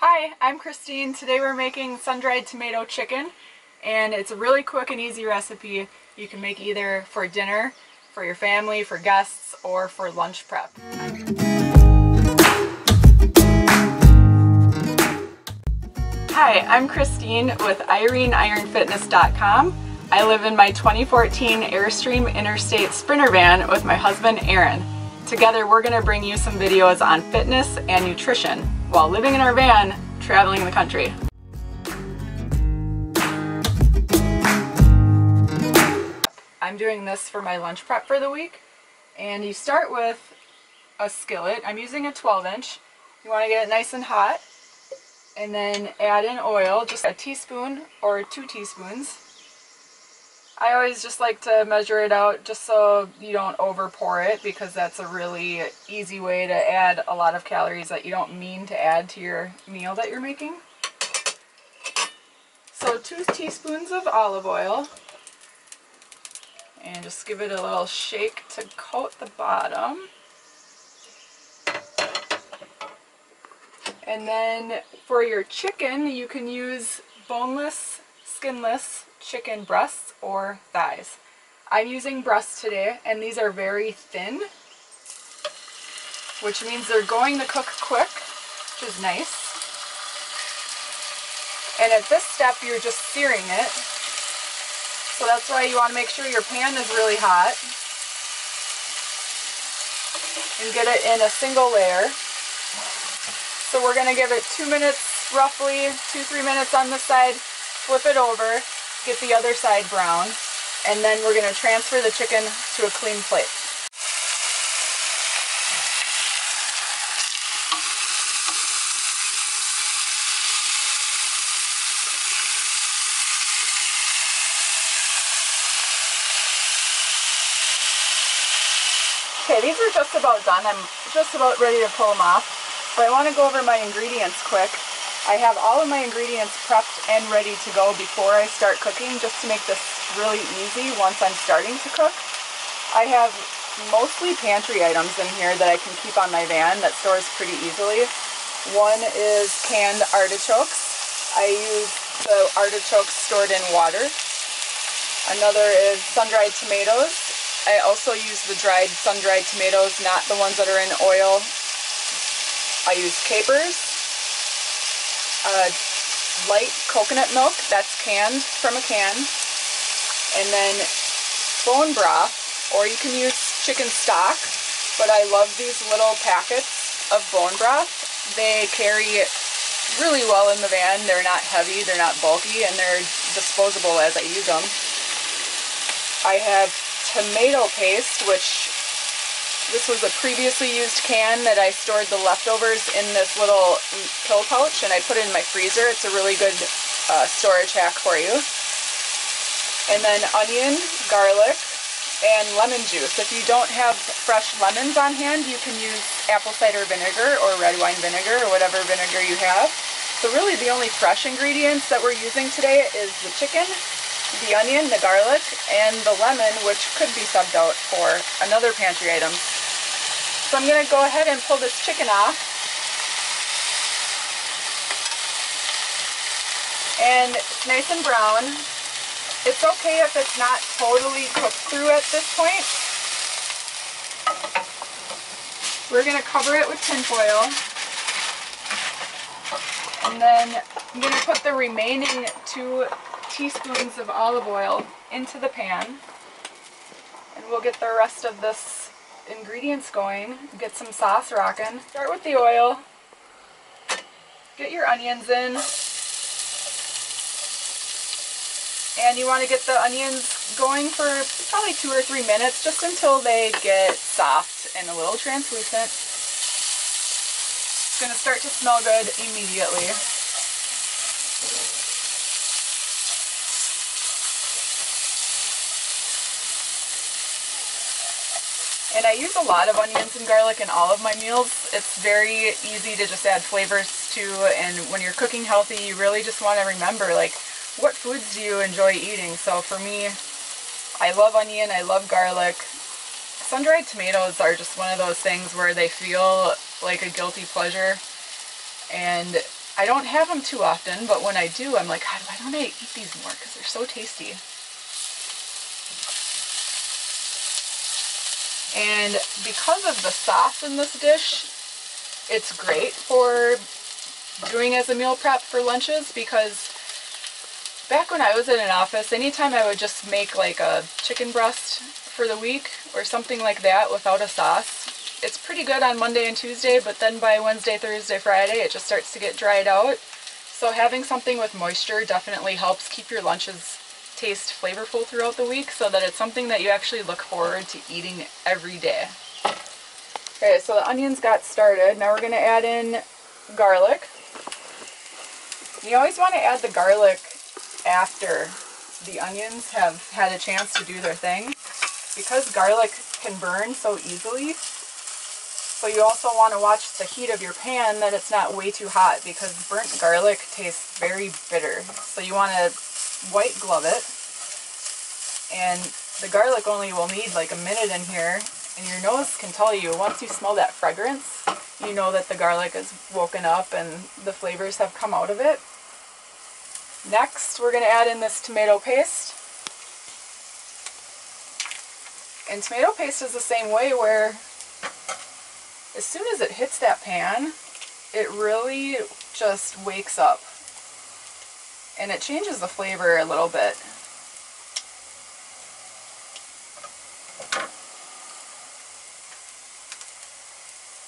Hi, I'm Christine. Today we're making sun-dried tomato chicken, and it's a really quick and easy recipe. You can make either for dinner, for your family, for guests, or for lunch prep. Hi, I'm Christine with IreneIronFitness.com. I live in my 2014 Airstream Interstate Sprinter van with my husband Aaron. Together we're going to bring you some videos on fitness and nutrition while living in our van, traveling the country. I'm doing this for my lunch prep for the week, and you start with a skillet. I'm using a 12-inch. You want to get it nice and hot, and then add in oil, just a teaspoon or 2 teaspoons. I always just like to measure it out just so you don't over pour it, because that's a really easy way to add a lot of calories that you don't mean to add to your meal that you're making. So 2 teaspoons of olive oil, and just give it a little shake to coat the bottom. And then for your chicken, you can use boneless, skinless chicken breasts or thighs. I'm using breasts today, and these are very thin, which means they're going to cook quick, which is nice. And at this step, you're just searing it. So that's why you want to make sure your pan is really hot and get it in a single layer. So we're going to give it 2 minutes, roughly 2-3 minutes on this side, flip it over, get the other side brown, and then we're going to transfer the chicken to a clean plate. Okay, these are just about done. I'm just about ready to pull them off. But I want to go over my ingredients quick. I have all of my ingredients prepped and ready to go before I start cooking, just to make this really easy once I'm starting to cook. I have mostly pantry items in here that I can keep on my van that stores pretty easily. One is canned artichokes. I use the artichokes stored in water. Another is sun-dried tomatoes. I also use the dried sun-dried tomatoes, not the ones that are in oil. I use capers, light coconut milk, that's canned from a can, and then bone broth, or you can use chicken stock, but I love these little packets of bone broth. They carry really well in the van. They're not heavy, they're not bulky, and they're disposable as I use them. I have tomato paste, which this was a previously used can that I stored the leftovers in this little pill pouch, and I put it in my freezer. It's a really good storage hack for you. And then onion, garlic, and lemon juice. If you don't have fresh lemons on hand, you can use apple cider vinegar or red wine vinegar or whatever vinegar you have. So really the only fresh ingredients that we're using today is the chicken, the onion, the garlic, and the lemon, which could be subbed out for another pantry item. So I'm going to go ahead and pull this chicken off. And it's nice and brown. It's okay if it's not totally cooked through at this point. We're going to cover it with tin foil. And then I'm going to put the remaining 2 teaspoons of olive oil into the pan. And we'll get the rest of this ingredients going, get some sauce rocking. Start with the oil, get your onions in, and you want to get the onions going for probably 2 or 3 minutes, just until they get soft and a little translucent. It's going to start to smell good immediately. And I use a lot of onions and garlic in all of my meals. It's very easy to just add flavors to, and when you're cooking healthy, you really just want to remember, like, what foods do you enjoy eating? So for me, I love onion, I love garlic. Sun-dried tomatoes are just one of those things where they feel like a guilty pleasure, and I don't have them too often, but when I do, I'm like, God, why don't I eat these more? Because they're so tasty. And because of the sauce in this dish, it's great for doing as a meal prep for lunches, because back when I was in an office, anytime I would just make like a chicken breast for the week or something like that without a sauce, it's pretty good on Monday and Tuesday, but then by Wednesday, Thursday, Friday, it just starts to get dried out. So having something with moisture definitely helps keep your lunches taste flavorful throughout the week, so that it's something that you actually look forward to eating every day. Okay, so the onions got started. Now we're going to add in garlic. You always want to add the garlic after the onions have had a chance to do their thing, because garlic can burn so easily. So you also want to watch the heat of your pan, that it's not way too hot, because burnt garlic tastes very bitter. So you want to white glove it, and the garlic only will need like a minute in here, and your nose can tell you, once you smell that fragrance, you know that the garlic is woken up and the flavors have come out of it. Next, we're going to add in this tomato paste. And tomato paste is the same way, where as soon as it hits that pan, it really just wakes up. And it changes the flavor a little bit.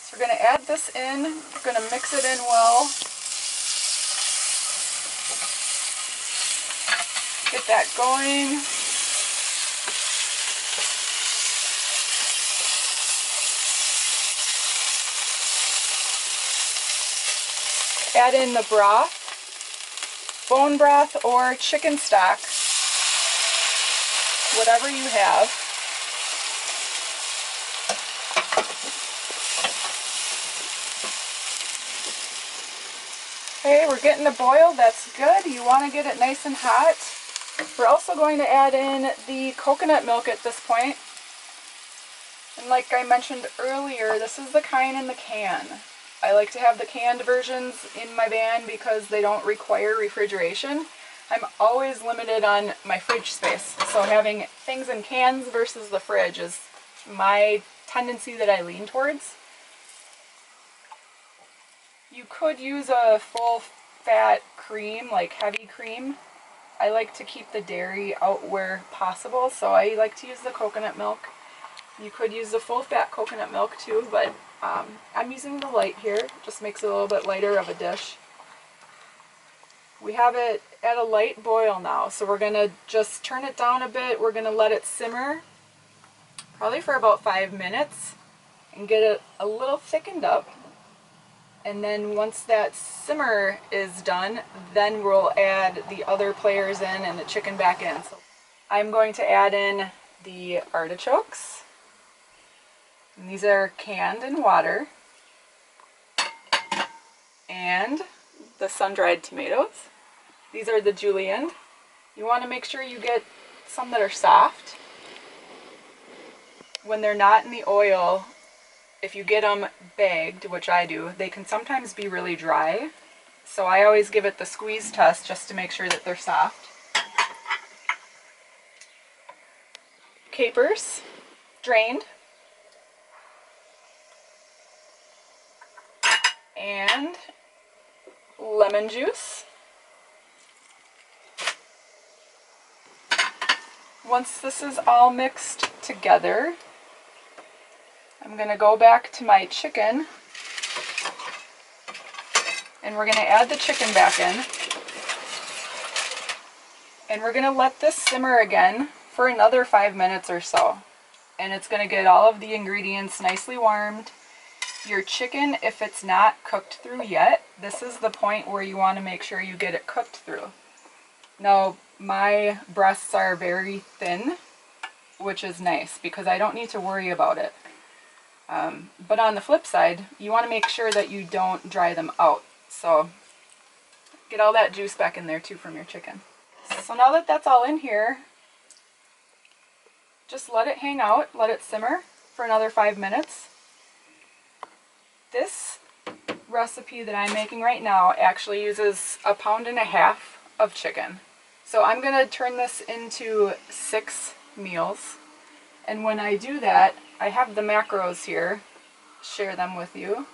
So we're going to add this in. We're going to mix it in well. Get that going. Add in the broth, bone broth or chicken stock, whatever you have. Okay, we're getting a boil. That's good. You want to get it nice and hot. We're also going to add in the coconut milk at this point. And like I mentioned earlier, this is the kind in the can. I like to have the canned versions in my van because they don't require refrigeration. I'm always limited on my fridge space, so having things in cans versus the fridge is my tendency that I lean towards. You could use a full fat cream, like heavy cream. I like to keep the dairy out where possible, so I like to use the coconut milk. You could use the full fat coconut milk too, but I'm using the light here. It just makes it a little bit lighter of a dish. We have it at a light boil now, so we're going to just turn it down a bit. We're going to let it simmer probably for about 5 minutes and get it a little thickened up. And then once that simmer is done, then we'll add the other players in and the chicken back in. So I'm going to add in the artichokes. And these are canned in water. And the sun-dried tomatoes. These are the julienne. You want to make sure you get some that are soft. When they're not in the oil, if you get them bagged, which I do, they can sometimes be really dry. So I always give it the squeeze test just to make sure that they're soft. Capers, drained. And lemon juice. Once this is all mixed together, I'm going to go back to my chicken, and we're going to add the chicken back in, and we're going to let this simmer again for another 5 minutes or so, and it's going to get all of the ingredients nicely warmed. Your chicken, if it's not cooked through yet, this is the point where you want to make sure you get it cooked through. Now, my breasts are very thin, which is nice because I don't need to worry about it. But on the flip side, you want to make sure that you don't dry them out. So get all that juice back in there too from your chicken. So now that that's all in here, just let it hang out, let it simmer for another 5 minutes. This recipe that I'm making right now actually uses 1.5 pounds of chicken. So I'm going to turn this into 6 meals. And when I do that, I have the macros here, share them with you.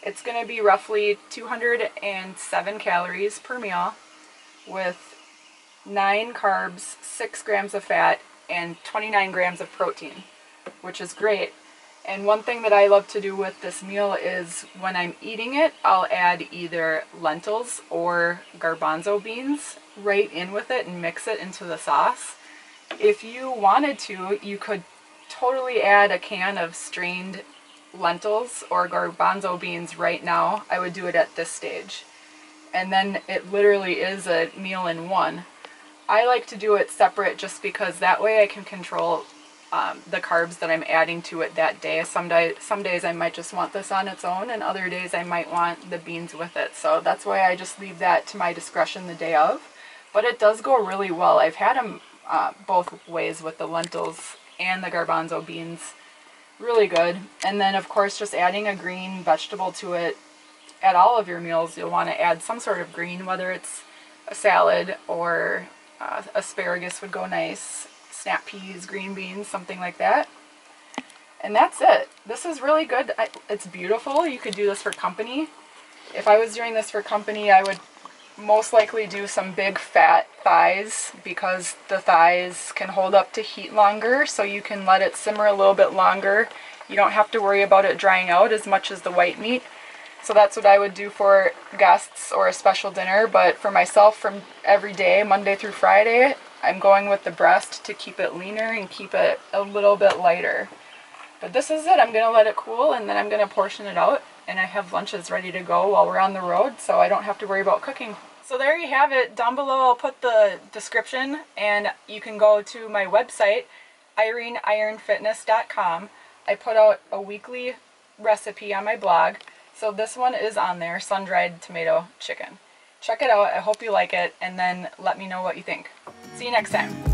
It's going to be roughly 207 calories per meal with 9 carbs, 6 grams of fat, and 29 grams of protein, which is great. And one thing that I love to do with this meal is when I'm eating it, I'll add either lentils or garbanzo beans right in with it and mix it into the sauce. If you wanted to, you could totally add a can of strained lentils or garbanzo beans right now. I would do it at this stage. And then it literally is a meal in one. I like to do it separate just because that way I can control the carbs that I'm adding to it that day. Some days I might just want this on its own, and other days I might want the beans with it. So that's why I just leave that to my discretion the day of. But it does go really well. I've had them both ways with the lentils and the garbanzo beans. Really good. And then of course just adding a green vegetable to it. At all of your meals you'll want to add some sort of green, whether it's a salad or asparagus would go nice, snap peas, green beans, something like that. And that's it. This is really good. It's beautiful. You could do this for company. If I was doing this for company, I would most likely do some big fat thighs because the thighs can hold up to heat longer, so you can let it simmer a little bit longer. You don't have to worry about it drying out as much as the white meat. So that's what I would do for guests or a special dinner, but for myself from every day, Monday through Friday, I'm going with the breast to keep it leaner and keep it a little bit lighter. But this is it. I'm going to let it cool and then I'm going to portion it out, and I have lunches ready to go while we're on the road, so I don't have to worry about cooking. So there you have it. Down below I'll put the description, and you can go to my website, ironefitness.com. I put out a weekly recipe on my blog. So this one is on there, sun-dried tomato chicken. Check it out. I hope you like it, and then let me know what you think. See you next time.